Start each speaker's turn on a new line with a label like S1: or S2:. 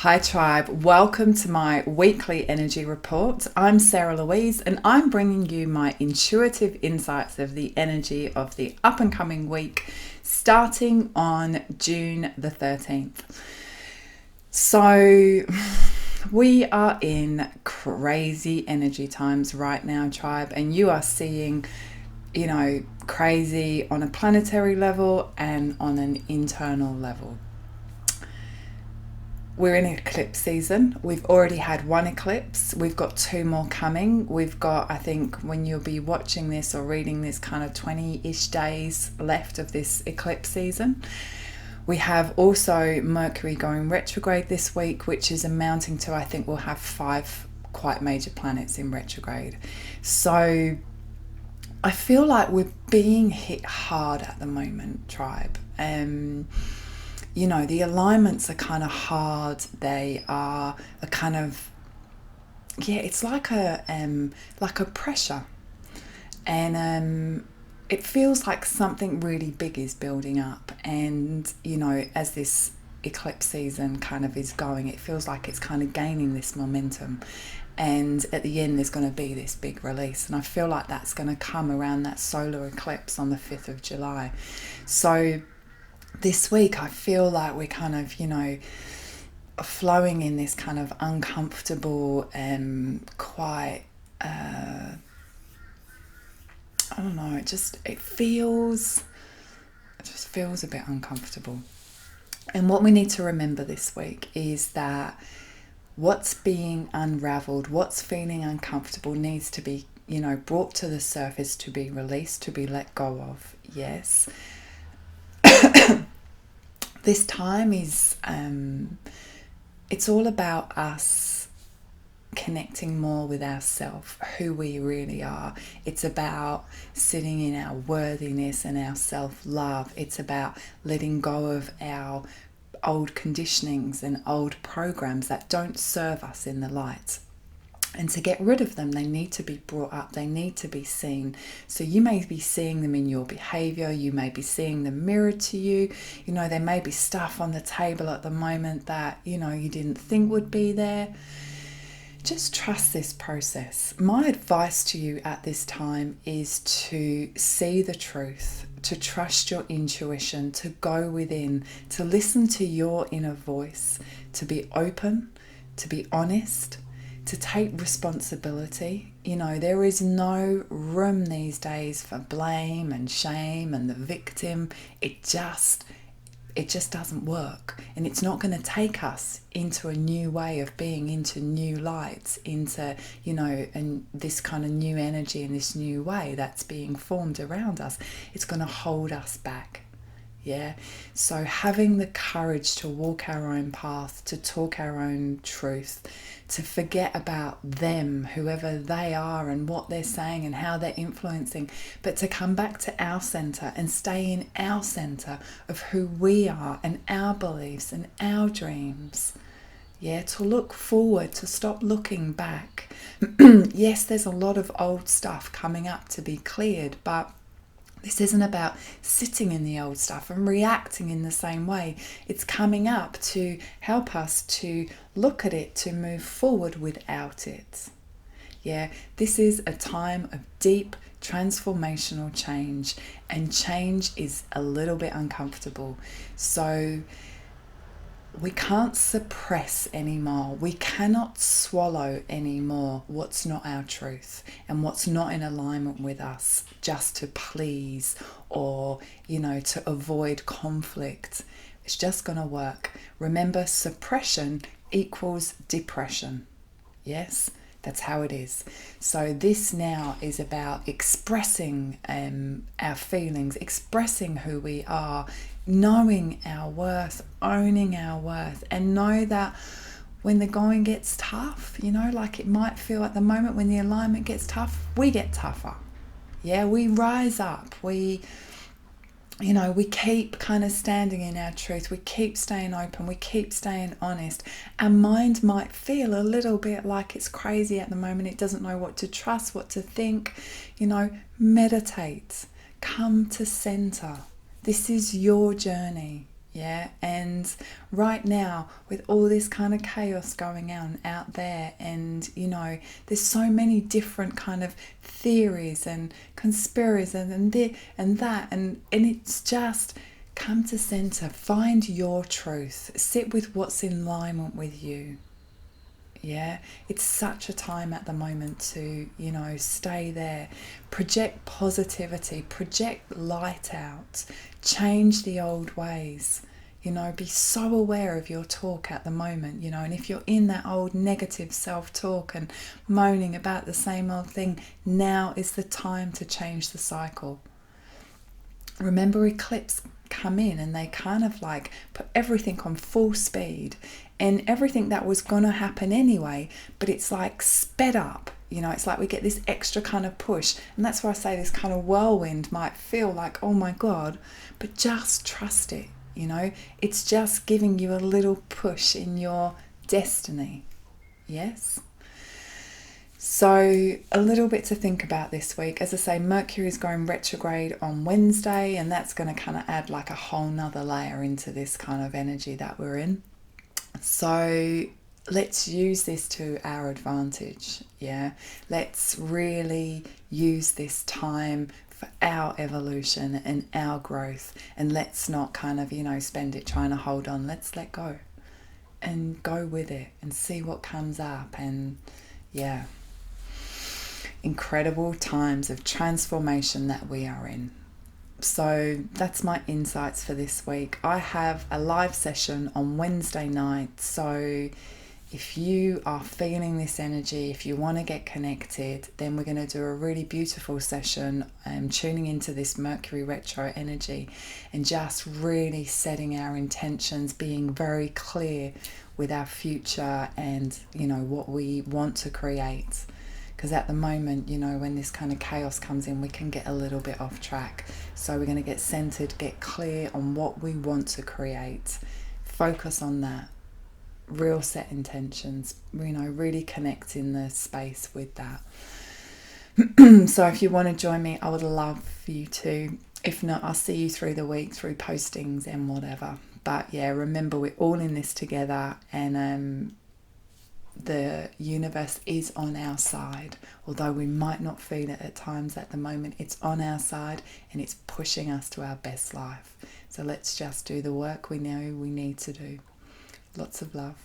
S1: Hi Tribe, welcome to my weekly energy report. I'm Sarah Louise and I'm bringing you my intuitive insights of the energy of the up and coming week starting on June the 13th. So we are in crazy energy times right now, Tribe, and you are seeing, crazy on a planetary level and on an internal level. We're in eclipse season. We've already had one eclipse. We've got two more coming. We've got, I think, when you'll be watching this or reading this, kind of 20-ish days left of this eclipse season. We have also Mercury going retrograde this week, which is amounting to, I think we'll have 5 quite major planets in retrograde. So I feel like we're being hit hard at the moment, Tribe. The alignments are kind of hard. They are a kind of, it's like a pressure, and it feels like something really big is building up. And as this eclipse season kind of is going, it feels like it's kind of gaining this momentum. And at the end, there's going to be this big release, and I feel like that's going to come around that solar eclipse on the 5th of July. So this week, I feel like we're kind of, flowing in this kind of uncomfortable and quite, I don't know, it just feels a bit uncomfortable. And what we need to remember this week is that what's being unraveled, what's feeling uncomfortable needs to be, brought to the surface, to be released, to be let go of. Yes. This time is, it's all about us connecting more with ourselves, who we really are. It's about sitting in our worthiness and our self-love. It's about letting go of our old conditionings and old programs that don't serve us in the light. And to get rid of them, they need to be brought up. They need to be seen. So you may be seeing them in your behavior. You may be seeing them mirrored to you. There may be stuff on the table at the moment that, you didn't think would be there. Just trust this process. My advice to you at this time is to see the truth, to trust your intuition, to go within, to listen to your inner voice, to be open, to be honest, to take responsibility. There is no room these days for blame and shame and the victim. It just doesn't work, and it's not going to take us into a new way of being, into new lights, into and this kind of new energy and this new way that's being formed around us. It's going to hold us back. So having the courage to walk our own path, to talk our own truth, to forget about them, whoever they are and what they're saying and how they're influencing, but to come back to our center and stay in our center of who we are and our beliefs and our dreams. To look forward, to stop looking back. Yes, there's a lot of old stuff coming up to be cleared, but this isn't about sitting in the old stuff and reacting in the same way. It's coming up to help us to look at it, to move forward without it. This is a time of deep transformational change, and change is a little bit uncomfortable. So we can't suppress anymore. We cannot swallow anymore what's not our truth and what's not in alignment with us, just to please or, to avoid conflict. It's just going to work. Remember, suppression equals depression. Yes, that's how it is. So this now is about expressing our feelings, expressing who we are, knowing our worth, owning our worth, and know that when the going gets tough, like it might feel at the moment when the alignment gets tough, we get tougher. We rise up. We keep kind of standing in our truth. We keep staying open. We keep staying honest. Our mind might feel a little bit like it's crazy at the moment. It doesn't know what to trust, what to think. Meditate. Come to center. This is your journey. Yeah, and right now with all this kind of chaos going on out there, and there's so many different kind of theories and conspiracies and that, and it's just come to center, find your truth, sit with what's in alignment with you. Yeah, it's such a time at the moment to, stay there, project positivity, project light out, change the old ways, be so aware of your talk at the moment, and if you're in that old negative self-talk and moaning about the same old thing, now is the time to change the cycle. Remember, Eclipse come in and they kind of like put everything on full speed, and everything that was going to happen anyway, but it's like sped up. It's like we get this extra kind of push, and that's why I say this kind of whirlwind might feel like, oh my God, but just trust it. It's just giving you a little push in your destiny. Yes. So a little bit to think about this week. As I say, Mercury is going retrograde on Wednesday, and that's going to kind of add like a whole nother layer into this kind of energy that we're in. So let's use this to our advantage. Yeah, let's really use this time for our evolution and our growth, and let's not kind of spend it trying to hold on. Let's let go and go with it and see what comes up. And yeah, incredible times of transformation that we are in. So that's my insights for this week. I have a live session on Wednesday night, so if you are feeling this energy, if you want to get connected, then we're going to do a really beautiful session, tuning into this Mercury retro energy and just really setting our intentions, being very clear with our future and what we want to create. Because at the moment, when this kind of chaos comes in, we can get a little bit off track. So we're going to get centered, get clear on what we want to create. Focus on that. Real set intentions. Really connect in the space with that. So if you want to join me, I would love for you to. If not, I'll see you through the week, through postings and whatever. But yeah, remember, we're all in this together, and the universe is on our side. Although we might not feel it at times at the moment, it's on our side and it's pushing us to our best life. So let's just do the work we know we need to do. Lots of love.